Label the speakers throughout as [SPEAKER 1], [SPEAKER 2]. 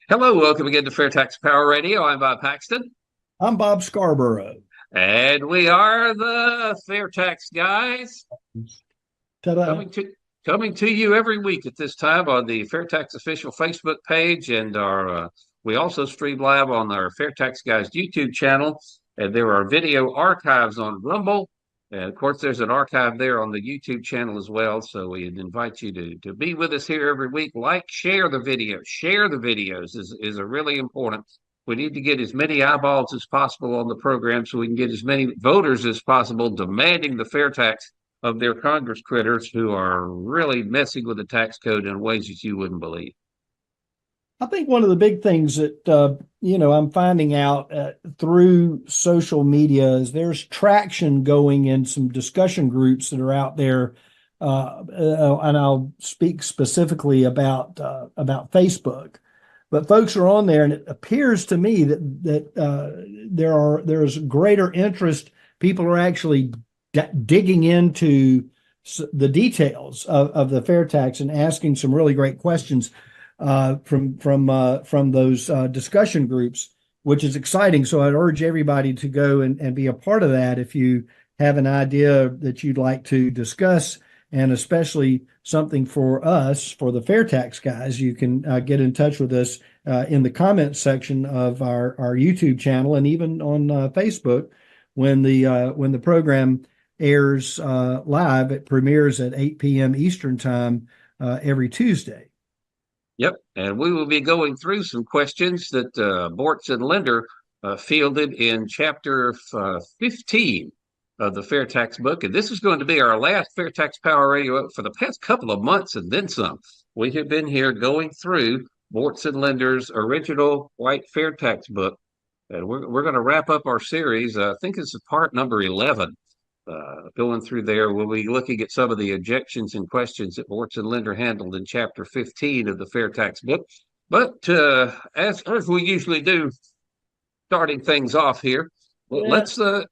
[SPEAKER 1] Hello, welcome again to FairtaX Power Radio. I'm Bob Paxton,
[SPEAKER 2] I'm Bob Scarborough.
[SPEAKER 1] and we are the FairtaX Guys
[SPEAKER 2] Ta-da.
[SPEAKER 1] coming to you every week at this time on the FairtaX official Facebook page, and our we also stream live on our FairtaX Guys YouTube channel, and there are video archives on Rumble, and of course there's an archive there on the YouTube channel as well. So we invite you to be with us here every week. Like, share the videos. Share the videos is a really important. We need to get as many eyeballs as possible on the program so we can get as many voters as possible demanding the fair tax of their Congress critters who are really messing with the tax code in ways that you wouldn't believe.
[SPEAKER 2] I think one of the big things that I'm finding out through social media is there's traction going in some discussion groups that are out there, and I'll speak specifically about Facebook. But folks are on there, and it appears to me that there's greater interest. People are actually digging into the details of the fair tax and asking some really great questions from those discussion groups, which is exciting. So I'd urge everybody to go and be a part of that if you have an idea that you'd like to discuss, and especially something for us, for the FairtaX Guys. You can get in touch with us in the comments section of our YouTube channel, and even on Facebook when the program airs live. It premieres at 8 p.m. Eastern time every Tuesday.
[SPEAKER 1] Yep, and we will be going through some questions that Boortz and Linder fielded in chapter 15 of the FairtaX book. And this is going to be our last FairtaX Power Radio for the past couple of months and then some. We have been here going through Boortz and Linder's original white FairtaX book. And we're going to wrap up our series. I think this is part number 11. Going through there, we'll be looking at some of the objections and questions that Boortz and Linder handled in chapter 15 of the FairtaX book. But as we usually do, starting things off here, let's shine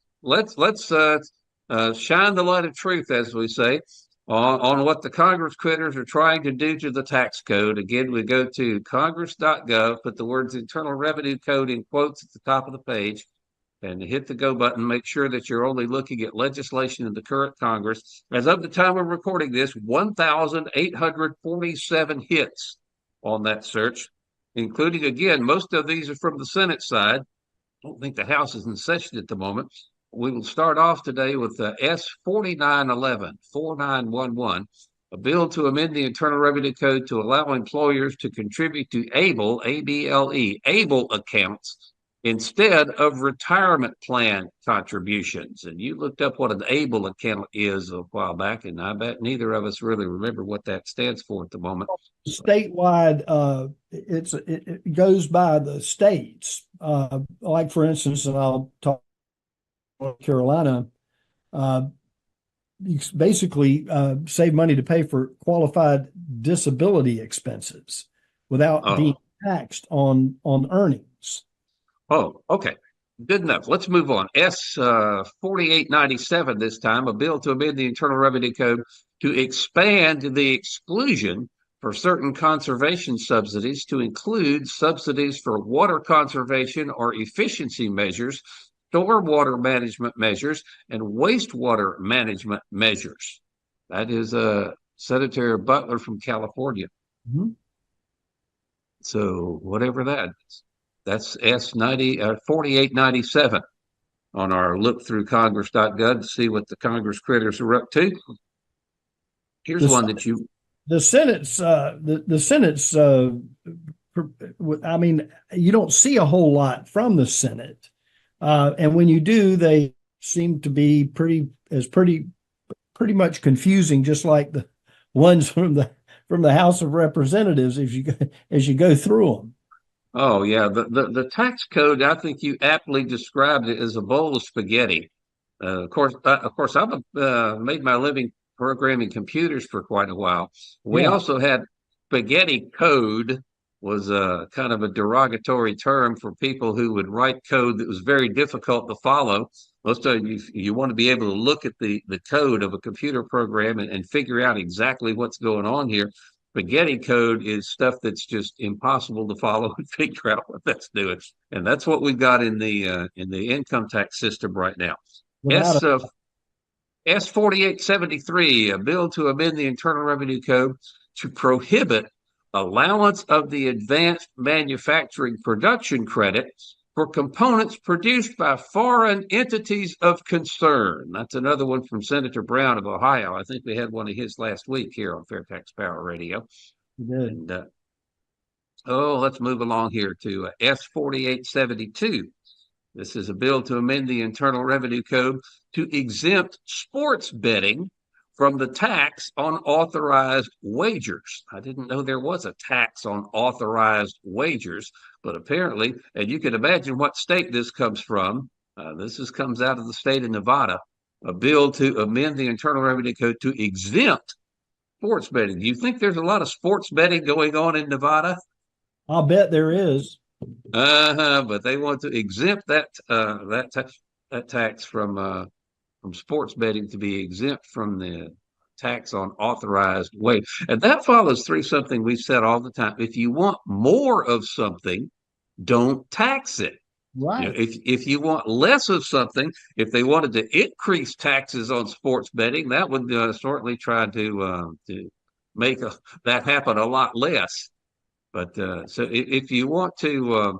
[SPEAKER 1] the light of truth, as we say, on what the Congress critters are trying to do to the tax code. Again, we go to congress.gov, put the words Internal Revenue Code in quotes at the top of the page, and hit the go button. Make sure that you're only looking at legislation in the current Congress. As of the time of recording this, 1,847 hits on that search, including, again, most of these are from the Senate side. I don't think the House is in session at the moment. We will start off today with S 4911, a bill to amend the Internal Revenue Code to allow employers to contribute to ABLE, ABLE, ABLE accounts instead of retirement plan contributions. And you looked up what an ABLE account is a while back, and I bet neither of us really remember what that stands for at the moment.
[SPEAKER 2] Statewide, it goes by the states. Like, for instance, and I'll talk North Carolina, you basically save money to pay for qualified disability expenses without being taxed on earnings.
[SPEAKER 1] Oh, okay. Good enough. Let's move on. S 4897 this time, a bill to amend the Internal Revenue Code to expand the exclusion for certain conservation subsidies to include subsidies for water conservation or efficiency measures, stormwater management measures, and wastewater management measures. That is Senator Butler from California.
[SPEAKER 2] Mm-hmm.
[SPEAKER 1] So whatever that is. That's S 4897 on our look through congress.gov to see what the Congress critters are up to. Here's one that you.
[SPEAKER 2] The Senate's, I mean, you don't see a whole lot from the Senate. And when you do, they seem to be pretty much confusing, just like the ones from the House of Representatives as you go through them.
[SPEAKER 1] Oh yeah, the tax code. I think you aptly described it as a bowl of spaghetti. Of course, I've made my living programming computers for quite a while. We also had spaghetti code, was a kind of a derogatory term for people who would write code that was very difficult to follow. Most of you want to be able to look at the code of a computer program and figure out exactly what's going on here. spaghetti code is stuff that's just impossible to follow and figure out what that's doing. And that's what we've got in the income tax system right now.
[SPEAKER 2] Without a
[SPEAKER 1] S 4873, a bill to amend the Internal Revenue Code to prohibit allowance of the advanced manufacturing production credit for components produced by foreign entities of concern. That's another one from Senator Brown of Ohio. I think we had one of his last week here on FAIRtax Power Radio. And, let's move along here to S 4872. This is a bill to amend the Internal Revenue Code to exempt sports betting from the tax on authorized wagers. I didn't know there was a tax on authorized wagers, but apparently, and you can imagine what state this comes from. Comes out of the state of Nevada, a bill to amend the Internal Revenue Code to exempt sports betting. Do you think there's a lot of sports betting going on in Nevada?
[SPEAKER 2] I'll bet there is.
[SPEAKER 1] But they want to exempt that tax from sports betting to be exempt from the tax on authorized wage. And that follows through something we've said all the time. If you want more of something, don't tax it.
[SPEAKER 2] Right.
[SPEAKER 1] If you want less of something, if they wanted to increase taxes on sports betting, that would certainly try to make that happen a lot less. But so if you want to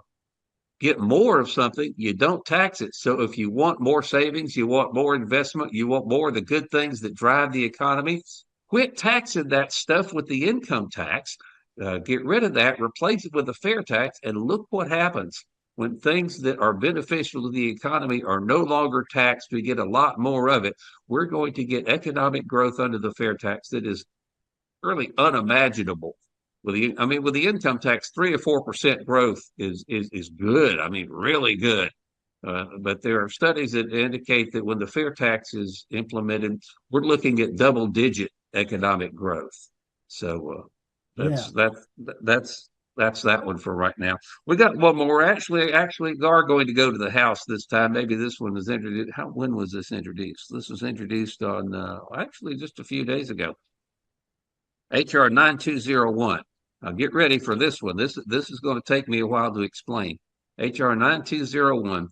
[SPEAKER 1] get more of something, you don't tax it. So if you want more savings, you want more investment, you want more of the good things that drive the economy, quit taxing that stuff with the income tax. Get rid of that, replace it with a fair tax, and look what happens when things that are beneficial to the economy are no longer taxed. We get a lot more of it. We're going to get economic growth under the fair tax that is really unimaginable. With the income tax, 3 or 4% growth is good. I mean, really good. But there are studies that indicate that when the fair tax is implemented, we're looking at double-digit economic growth. So that's that one for right now. We got one more. Actually, we are going to go to the House this time. Maybe this one was introduced. When was this introduced? This was introduced on actually just a few days ago. HR 9201. Now get ready for this one. This is going to take me a while to explain. HR 9201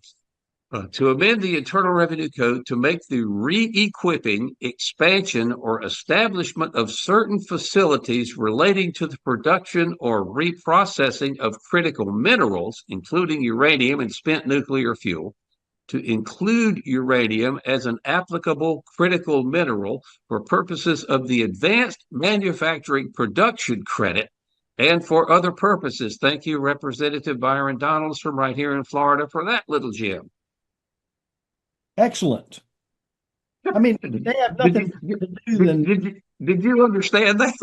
[SPEAKER 1] to amend the Internal Revenue Code to make the re-equipping, expansion, or establishment of certain facilities relating to the production or reprocessing of critical minerals, including uranium and spent nuclear fuel, to include uranium as an applicable critical mineral for purposes of the advanced manufacturing production credit and for other purposes. Thank you, Representative Byron Donalds from right here in Florida, for that little gem.
[SPEAKER 2] Excellent. I mean, they have nothing to do than.
[SPEAKER 1] Did you understand that?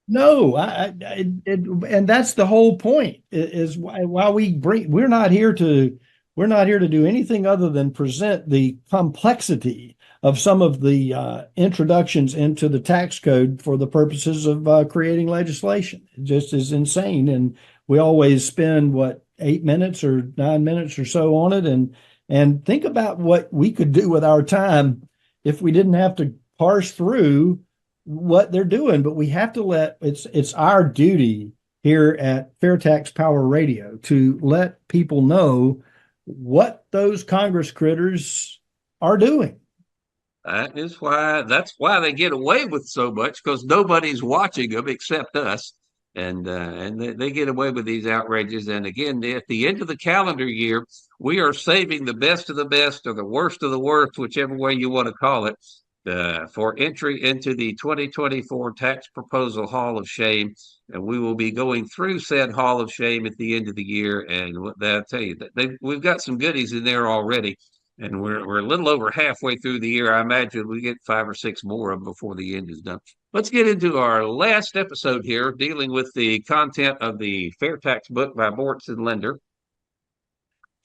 [SPEAKER 2] No, and that's the whole point. Is why we're not here to do anything other than present the complexity of some of the introductions into the tax code for the purposes of creating legislation. It just is insane. And we always spend, 8 minutes or 9 minutes or so on it. And think about what we could do with our time if we didn't have to parse through what they're doing. But we have to it's our duty here at FAIRtax Power Radio to let people know what those Congress critters are doing.
[SPEAKER 1] That's why they get away with so much, because nobody's watching them except us, and they get away with these outrages. And again, at the end of the calendar year, we are saving the best of the best or the worst of the worst, whichever way you want to call it, for entry into the 2024 Tax Proposal Hall of Shame. And we will be going through said Hall of Shame at the end of the year. And I'll tell you, we've got some goodies in there already. And we're a little over halfway through the year. I imagine we get 5 or 6 more of them before the end is done. Let's get into our last episode here, dealing with the content of the FAIRtax book by Boortz and Linder.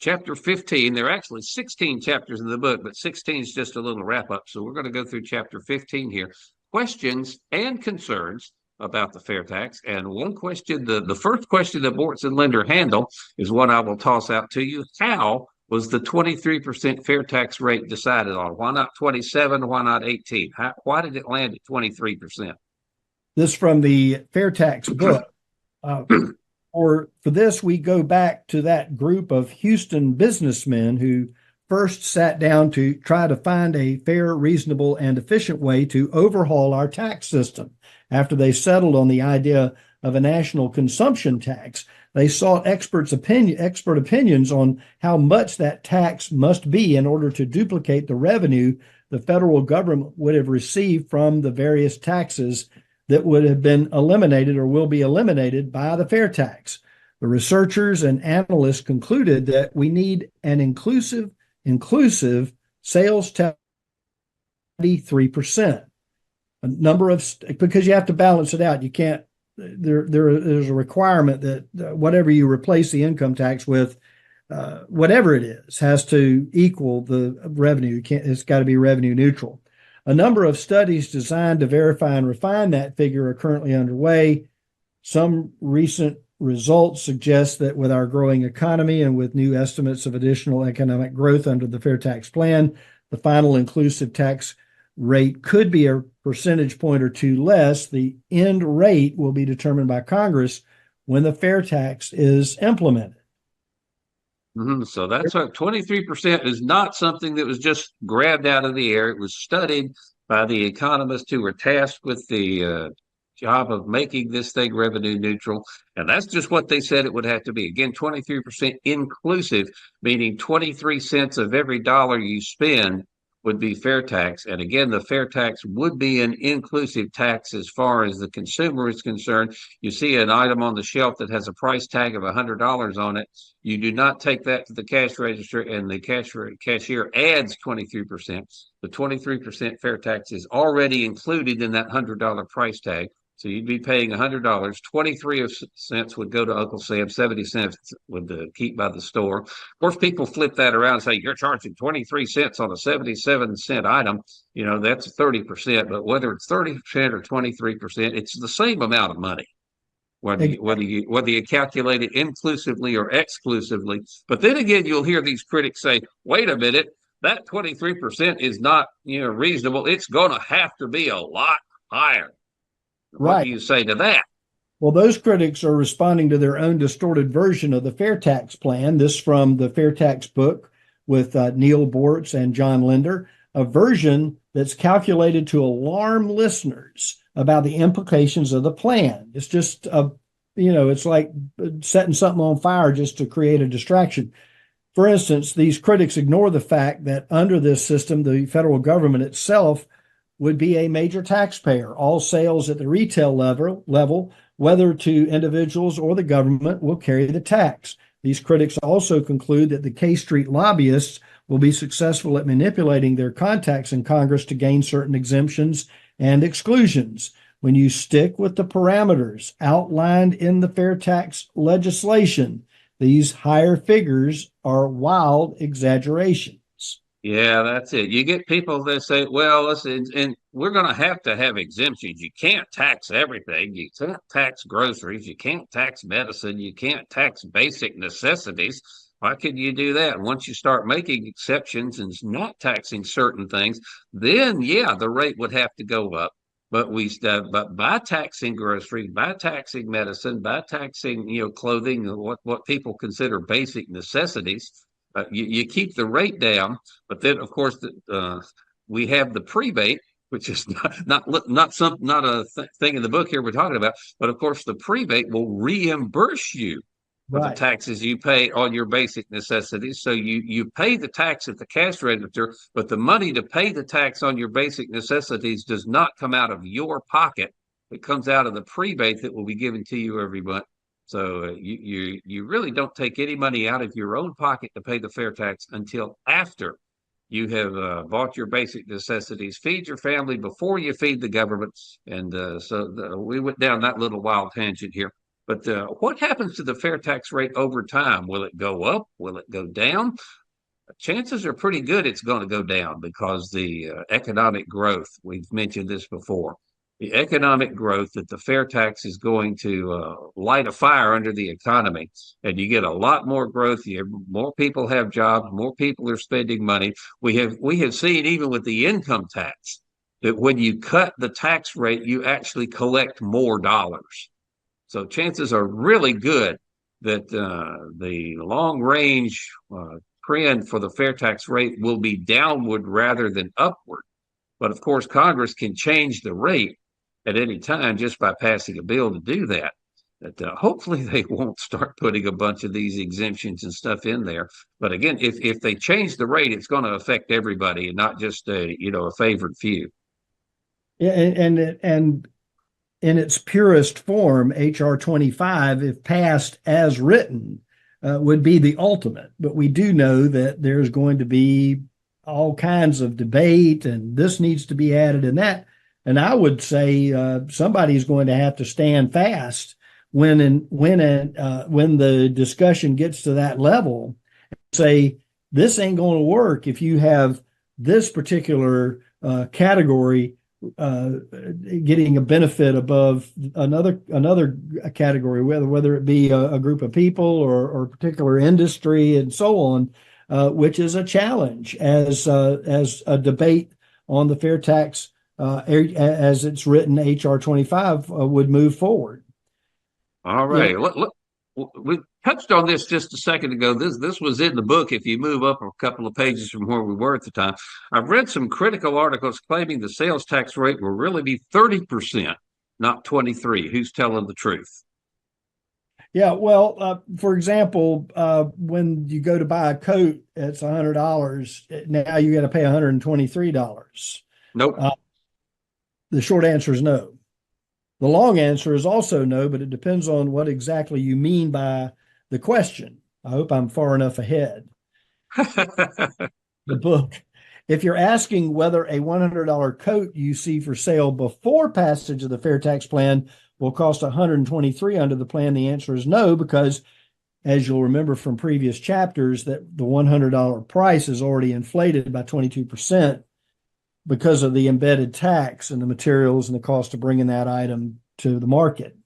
[SPEAKER 1] Chapter 15. There are actually 16 chapters in the book, but 16 is just a little wrap up. So we're going to go through chapter 15 here. Questions and concerns about the fair tax. And one question, the first question that Boortz and Linder handle is one I will toss out to you. How was the 23% fair tax rate decided on? Why not 27? Why not 18? Why did it land at 23%?
[SPEAKER 2] This from the FAIRtax book. For this, we go back to that group of Houston businessmen who first sat down to try to find a fair, reasonable, and efficient way to overhaul our tax system. After they settled on the idea of a national consumption tax, they sought expert opinions on how much that tax must be in order to duplicate the revenue the federal government would have received from the various taxes that would have been eliminated or will be eliminated by the fair tax. The researchers and analysts concluded that we need an inclusive sales tax 3%. A number of, because you have to balance it out. You can't, there's a requirement that whatever you replace the income tax with, whatever it is, has to equal the revenue. It's got to be revenue neutral. A number of studies designed to verify and refine that figure are currently underway. Some recent results suggest that with our growing economy and with new estimates of additional economic growth under the Fair Tax Plan, the final inclusive tax rate could be a percentage point or two less. The end rate will be determined by Congress when the fair tax is implemented.
[SPEAKER 1] So that's what 23% is not something that was just grabbed out of the air. It was studied by the economists who were tasked with the job of making this thing revenue neutral. And that's just what they said it would have to be. Again, 23% inclusive, meaning 23 cents of every dollar you spend would be fair tax. And again, the fair tax would be an inclusive tax as far as the consumer is concerned. You see an item on the shelf that has a price tag of $100 on it. You do not take that to the cash register and the cashier adds 23%. The 23% fair tax is already included in that $100 price tag. So you'd be paying $100. 23 cents would go to Uncle Sam. 70 cents would keep by the store. Of course, people flip that around and say, you're charging 23 cents on a 77-cent item. You know, that's 30%. But whether it's 30% or 23%, it's the same amount of money, whether you calculate it inclusively or exclusively. But then again, you'll hear these critics say, wait a minute, that 23% is not, reasonable. It's going to have to be a lot higher. What do you say to that?
[SPEAKER 2] Well, those critics are responding to their own distorted version of the fair tax plan. This from the FAIRtax book with Neil Boortz and John Linder, a version that's calculated to alarm listeners about the implications of the plan. It's just, it's like setting something on fire just to create a distraction. For instance, these critics ignore the fact that under this system, the federal government itself would be a major taxpayer. All sales at the retail level, whether to individuals or the government, will carry the tax. These critics also conclude that the K Street lobbyists will be successful at manipulating their contacts in Congress to gain certain exemptions and exclusions. When you stick with the parameters outlined in the fair tax legislation, these higher figures are wild exaggerations.
[SPEAKER 1] Yeah, that's it. You get people that say, well, listen, and we're going to have exemptions. You can't tax everything. You can't tax groceries. You can't tax medicine. You can't tax basic necessities. Why can you do that? Once you start making exceptions and not taxing certain things, then, yeah, the rate would have to go up. But by taxing groceries, by taxing medicine, by taxing, clothing, what people consider basic necessities, you keep the rate down, but then of course we have the prebate, which is not a thing in the book here we're talking about. But of course, the prebate will reimburse you for the taxes you pay on your basic necessities. So you pay the tax at the cash register, but the money to pay the tax on your basic necessities does not come out of your pocket. It comes out of the prebate that will be given to you every month. So you really don't take any money out of your own pocket to pay the fair tax until after you have bought your basic necessities, feed your family before you feed the government. And we went down that little wild tangent here. But what happens to the fair tax rate over time? Will it go up? Will it go down? Chances are pretty good it's going to go down because the economic growth, we've mentioned this before, the economic growth that the fair tax is going to light a fire under the economy. And you get a lot more growth. More people have jobs. More people are spending money. We have seen, even with the income tax, that when you cut the tax rate, you actually collect more dollars. So chances are really good that the long range trend for the fair tax rate will be downward rather than upward. But of course, Congress can change the rate at any time just by passing a bill to do that. But hopefully they won't start putting a bunch of these exemptions and stuff in there. But again, if they change the rate, it's going to affect everybody and not just a favored few.
[SPEAKER 2] Yeah, and in its purest form, HR 25, if passed as written, would be the ultimate. But we do know that there's going to be all kinds of debate, and this needs to be added and that. And I would say somebody's going to have to stand fast when the discussion gets to that level. Say this ain't going to work if you have this particular category getting a benefit above another category, whether it be a group of people or a particular industry and so on, which is a challenge as a debate on the fair tax as it's written, HR 25 would move forward.
[SPEAKER 1] All right. Yeah. We touched on this just a second ago. This was in the book. If you move up a couple of pages from where we were at the time, I've read some critical articles claiming the sales tax rate will really be 30%, not 23%. Who's telling the truth?
[SPEAKER 2] Yeah, well, for example, when you go to buy a coat, it's $100. Now you got to pay $123.
[SPEAKER 1] Nope.
[SPEAKER 2] The short answer is no. The long answer is also no, but it depends on what exactly you mean by the question. I hope I'm far enough ahead. The book. If you're asking whether a $100 coat you see for sale before passage of the fair tax plan will cost $123 under the plan, the answer is no, because as you'll remember from previous chapters, that the $100 price is already inflated by 22%. Because of the embedded tax and the materials and the cost of bringing that item to the market.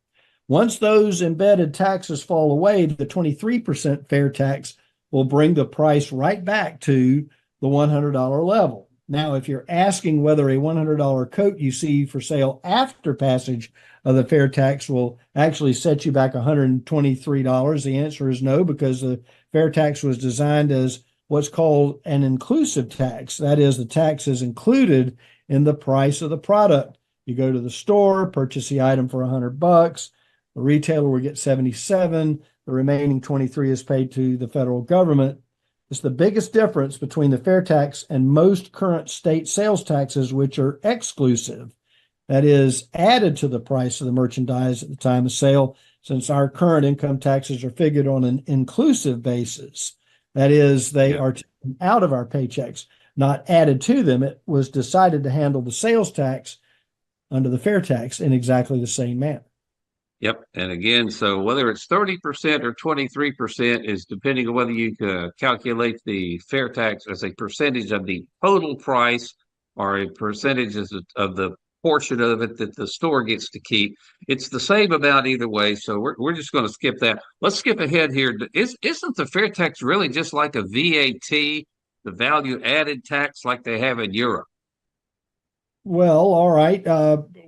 [SPEAKER 2] Once those embedded taxes fall away, the 23% fair tax will bring the price right back to the $100 level. Now, if you're asking whether a $100 coat you see for sale after passage of the fair tax will actually set you back $123, the answer is no, because the fair tax was designed as what's called an inclusive tax. That is, the tax is included in the price of the product. You go to the store, purchase the item for $100. The retailer will get $77. The remaining $23 is paid to the federal government. It's the biggest difference between the fair tax and most current state sales taxes, which are exclusive. That is, added to the price of the merchandise at the time of sale, since our current income taxes are figured on an inclusive basis. That is, they are taken out of our paychecks, not added to them. It was decided to handle the sales tax under the fair tax in exactly the same manner.
[SPEAKER 1] Yep. And again, so whether it's 30% or 23% is depending on whether you calculate the fair tax as a percentage of the total price or a percentage of the portion of it that the store gets to keep. It's the same amount either way, so we're just going to skip that. Let's skip ahead here. Isn't the fair tax really just like a VAT, the value added tax like they have in Europe?
[SPEAKER 2] Well, all right.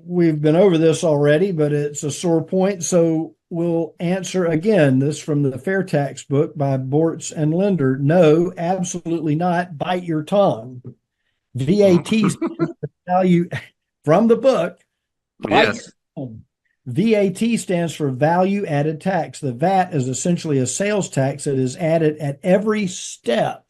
[SPEAKER 2] We've been over this already, but it's a sore point, so we'll answer again. This from the Fair Tax book by Boortz and Linder. No, absolutely not. Bite your tongue. VAT value from the book.
[SPEAKER 1] Yes.
[SPEAKER 2] VAT stands for value added tax. The VAT is essentially a sales tax that is added at every step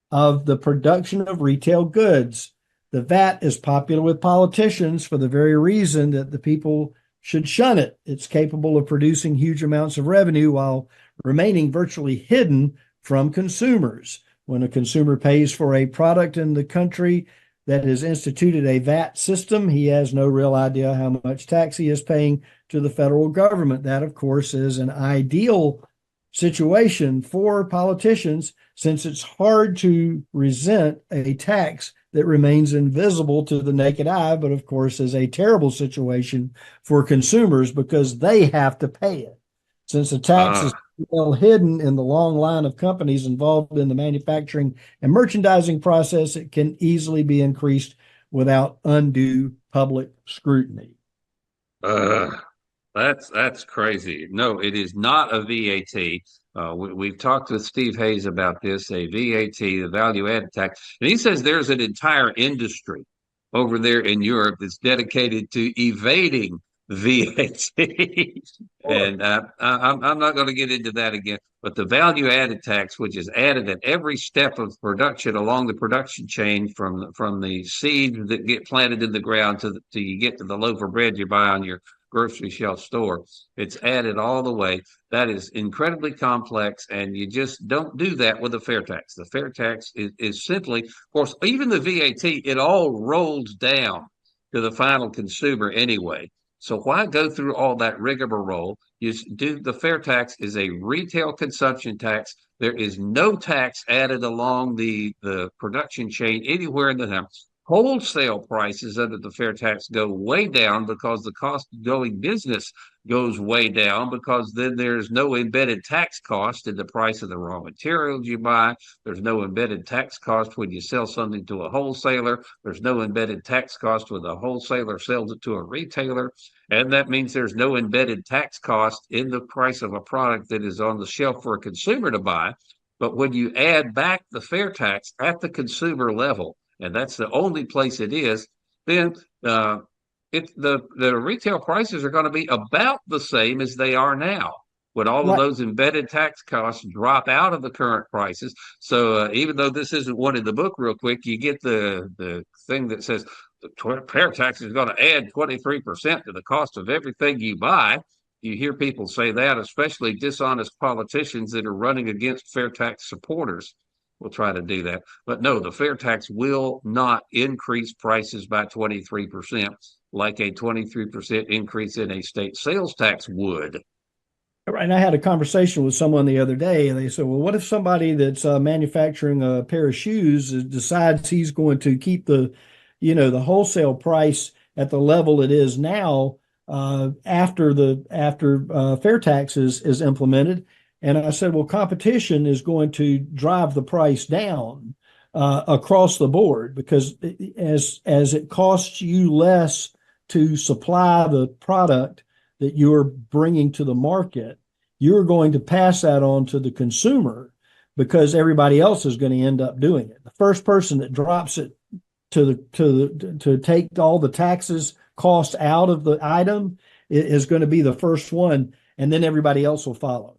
[SPEAKER 2] of the production of retail goods. The VAT is popular with politicians for the very reason that the people should shun it. It's capable of producing huge amounts of revenue while remaining virtually hidden from consumers. When a consumer pays for a product in the country that has instituted a VAT system, he has no real idea how much tax he is paying to the federal government. That, of course, is an ideal situation for politicians, since it's hard to resent a tax that remains invisible to the naked eye, but of course is a terrible situation for consumers because they have to pay it. Since the tax is well hidden in the long line of companies involved in the manufacturing and merchandising process, it can easily be increased without undue public scrutiny.
[SPEAKER 1] Uh, that's crazy. No, it is not a VAT. We've talked with Steve Hayes about this, a VAT, the value added tax. And he says there's an entire industry over there in Europe that's dedicated to evading VAT. And I'm not going to get into that again. But the value added tax, which is added at every step of production along the production chain from the seeds that get planted in the ground to you get to the loaf of bread you buy on your grocery shelf store. It's added all the way. That is incredibly complex, and you just don't do that with a fair tax. The fair tax is simply, of course, even the VAT, it all rolls down to the final consumer anyway. So why go through all that rigmarole? You do the fair tax is a retail consumption tax. There is no tax added along the production chain anywhere in the house. Wholesale prices under the fair tax go way down because the cost of doing business goes way down, because then there's no embedded tax cost in the price of the raw materials you buy. There's no embedded tax cost when you sell something to a wholesaler. There's no embedded tax cost when the wholesaler sells it to a retailer. And that means there's no embedded tax cost in the price of a product that is on the shelf for a consumer to buy. But when you add back the fair tax at the consumer level, and that's the only place it is, then the retail prices are going to be about the same as they are now, when all of those embedded tax costs drop out of the current prices. So even though this isn't one in the book real quick, you get the thing that says the fair tax is going to add 23% to the cost of everything you buy. You hear people say that, especially dishonest politicians that are running against fair tax supporters will try to do that. But no, the fair tax will not increase prices by 23% like a 23% increase in a state sales tax would.
[SPEAKER 2] Right. And I had a conversation with someone the other day, and they said, well, what if somebody that's manufacturing a pair of shoes decides he's going to keep the wholesale price at the level it is now after fair tax is implemented? And I said, well, competition is going to drive the price down across the board, because as it costs you less to supply the product that you're bringing to the market, you're going to pass that on to the consumer, because everybody else is going to end up doing it. The first person that drops it to take all the taxes cost out of the item is going to be the first one, and then everybody else will follow.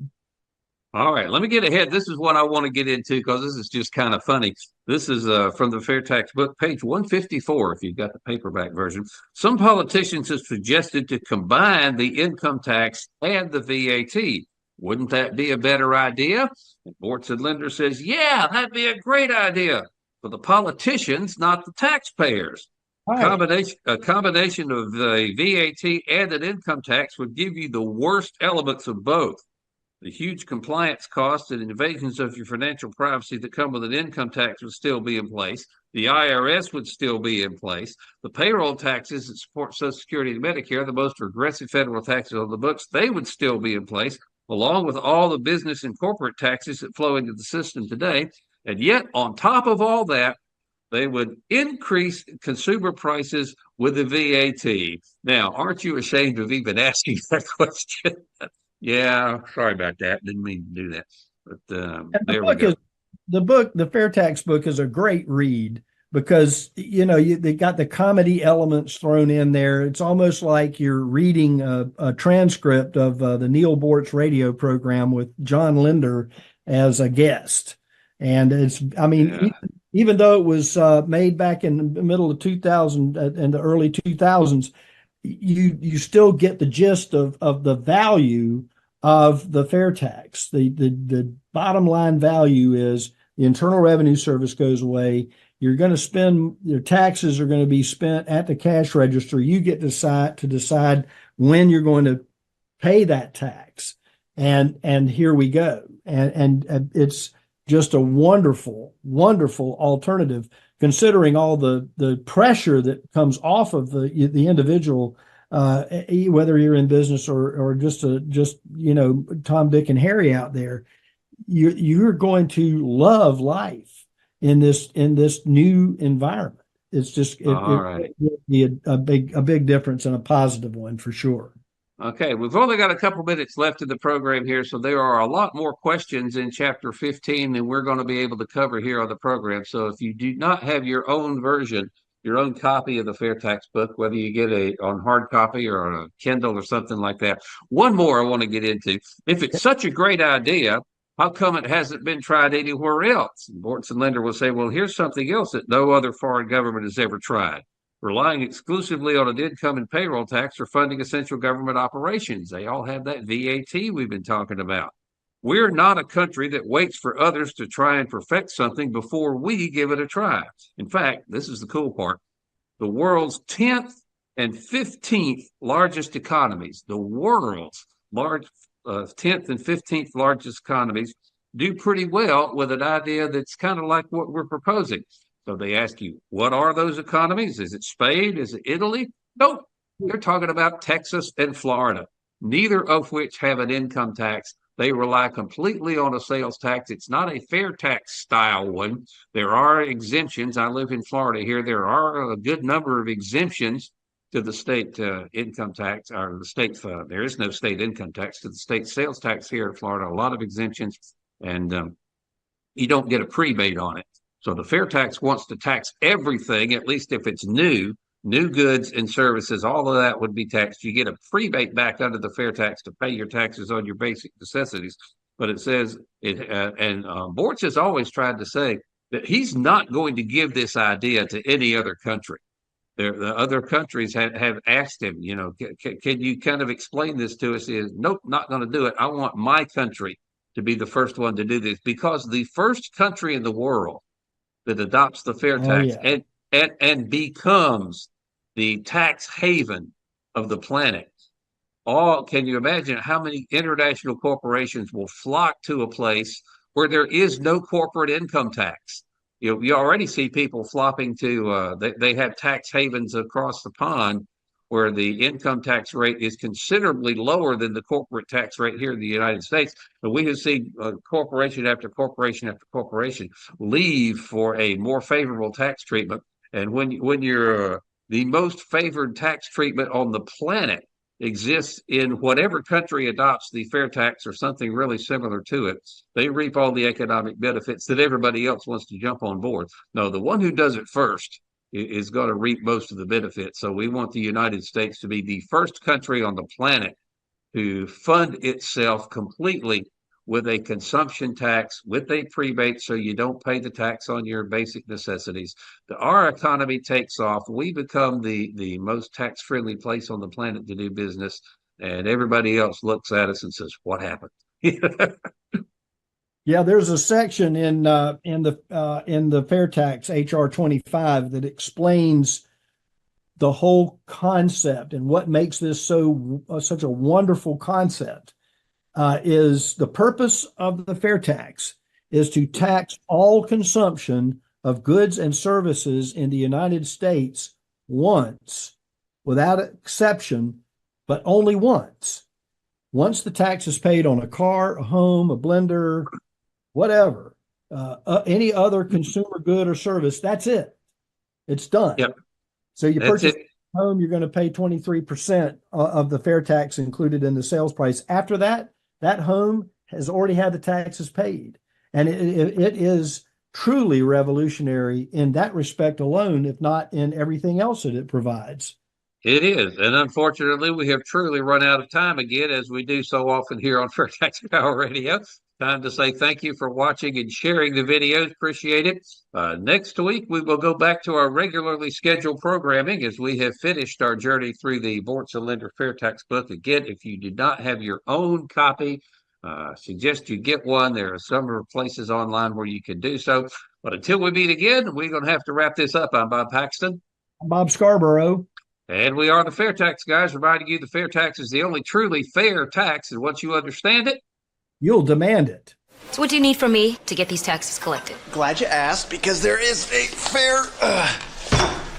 [SPEAKER 1] All right, let me get ahead. This is what I want to get into, because this is just kind of funny. This is from the Fair Tax book, page 154, if you've got the paperback version. Some politicians have suggested to combine the income tax and the VAT. Wouldn't that be a better idea? And Boortz and Linder says, yeah, that'd be a great idea for the politicians, not the taxpayers. Right. A combination of the VAT and an income tax would give you the worst elements of both. The huge compliance costs and invasions of your financial privacy that come with an income tax would still be in place. The IRS would still be in place. The payroll taxes that support Social Security and Medicare, the most regressive federal taxes on the books, they would still be in place, along with all the business and corporate taxes that flow into the system today. And yet, on top of all that, they would increase consumer prices with the VAT. Now, aren't you ashamed of even asking that question? Yeah, sorry about that. Didn't mean to do that. But there we go.
[SPEAKER 2] The Fair Tax book is a great read, because they got the comedy elements thrown in there. It's almost like you're reading a transcript of the Neil Boortz radio program with John Linder as a guest. And even though it was made back in the middle of 2000 and the early 2000s, you still get the gist of the value of the fair tax. The bottom line value is the Internal Revenue Service goes away. You're going to spend, your taxes are going to be spent at the cash register. You get to decide when you're going to pay that tax. And here we go. And it's just a wonderful, wonderful alternative, considering all the pressure that comes off of the individual, whether you're in business or just Tom, Dick, and Harry out there. You're going to love life in this new environment. It's just
[SPEAKER 1] All right.
[SPEAKER 2] it will be a big difference and a positive one for sure.
[SPEAKER 1] Okay, we've only got a couple minutes left of the program here, so there are a lot more questions in chapter 15 than we're going to be able to cover here on the program. So if you do not have your own version, your own copy of the FAIRtax book, whether you get a on hard copy or on a Kindle or something like that. One more I want to get into. If it's such a great idea, how come it hasn't been tried anywhere else? And Boortz and Linder will say, well, here's something else that no other foreign government has ever tried. Relying exclusively on an income and payroll tax for funding essential government operations. They all have that VAT we've been talking about. We're not a country that waits for others to try and perfect something before we give it a try. In fact, this is the cool part. The world's 10th and 15th largest economies, the world's 10th and 15th largest economies do pretty well with an idea that's kind of like what we're proposing. So they ask you, what are those economies? Is it Spain? Is it Italy? Nope. They're talking about Texas and Florida, neither of which have an income tax. They rely completely on a sales tax. It's not a fair tax style one. There are exemptions. I live in Florida here. There are a good number of exemptions to the state income tax, or the state, there is no state income tax, to the state sales tax here in Florida. A lot of exemptions, and you don't get a prebate on it. So the fair tax wants to tax everything, at least if it's new goods and services, all of that would be taxed. You get a prebate back under the fair tax to pay your taxes on your basic necessities. But it says, Boortz has always tried to say that he's not going to give this idea to any other country. The other countries have asked him, can you kind of explain this to us? He is, nope, not going to do it. I want my country to be the first one to do this, because the first country in the world that adopts the fair tax and becomes the tax haven of the planet. Can you imagine how many international corporations will flock to a place where there is no corporate income tax? You already see people flopping to, they have tax havens across the pond where the income tax rate is considerably lower than the corporate tax rate here in the United States. But we have seen corporation after corporation after corporation leave for a more favorable tax treatment. And when you're the most favored tax treatment on the planet exists in whatever country adopts the fair tax or something really similar to it, they reap all the economic benefits that everybody else wants to jump on board. No, the one who does it first is going to reap most of the benefits. So we want the United States to be the first country on the planet to fund itself completely with a consumption tax, with a prebate, so you don't pay the tax on your basic necessities. Our economy takes off. We become the most tax-friendly place on the planet to do business, and everybody else looks at us and says, what happened?
[SPEAKER 2] Yeah, there's a section in the FAIRtax HR 25 that explains the whole concept, and what makes this such a wonderful concept is the purpose of the fair tax is to tax all consumption of goods and services in the United States once, without exception, but only once. Once the tax is paid on a car, a home, a blender, whatever, any other consumer good or service, that's it. It's done.
[SPEAKER 1] Yep.
[SPEAKER 2] So you purchase a home, you're going to pay 23% of the fair tax included in the sales price. After that, that home has already had the taxes paid. And it is truly revolutionary in that respect alone, if not in everything else that it provides.
[SPEAKER 1] It is. And unfortunately, we have truly run out of time again, as we do so often here on FAIRtax Power Radio. Time to say thank you for watching and sharing the videos. Appreciate it. Next week, we will go back to our regularly scheduled programming as we have finished our journey through the Boortz and Linder FAIRtax book. Again, if you did not have your own copy, suggest you get one. There are several places online where you can do so. But until we meet again, we're going to have to wrap this up. I'm Bob Paxton.
[SPEAKER 2] I'm Bob Scarborough.
[SPEAKER 1] And we are the FAIRtax Guys, reminding you the fair tax is the only truly fair tax. And once you understand it,
[SPEAKER 2] you'll demand it.
[SPEAKER 3] So what do you need from me to get these taxes collected?
[SPEAKER 4] Glad you asked, because there is a fair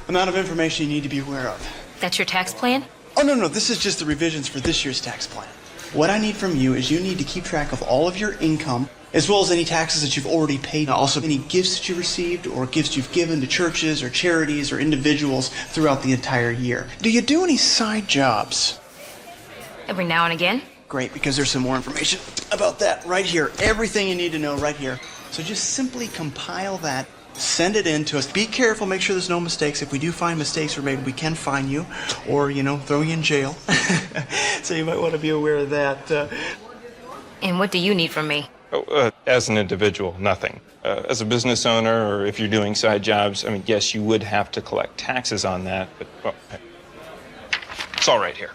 [SPEAKER 4] amount of information you need to be aware of.
[SPEAKER 3] That's your tax plan?
[SPEAKER 4] Oh, no, this is just the revisions for this year's tax plan. What I need from you is you need to keep track of all of your income, as well as any taxes that you've already paid. Also, any gifts that you received or gifts you've given to churches or charities or individuals throughout the entire year. Do you do any side jobs?
[SPEAKER 3] Every now and again.
[SPEAKER 4] Great, because there's some more information about that right here. Everything you need to know right here. So just simply compile that, send it in to us. Be careful, make sure there's no mistakes. If we do find mistakes or maybe we can fine you or, throw you in jail. So you might want to be aware of that.
[SPEAKER 3] And what do you need from me?
[SPEAKER 5] As an individual, nothing. As a business owner, or if you're doing side jobs, yes, you would have to collect taxes on that, but it's all right here.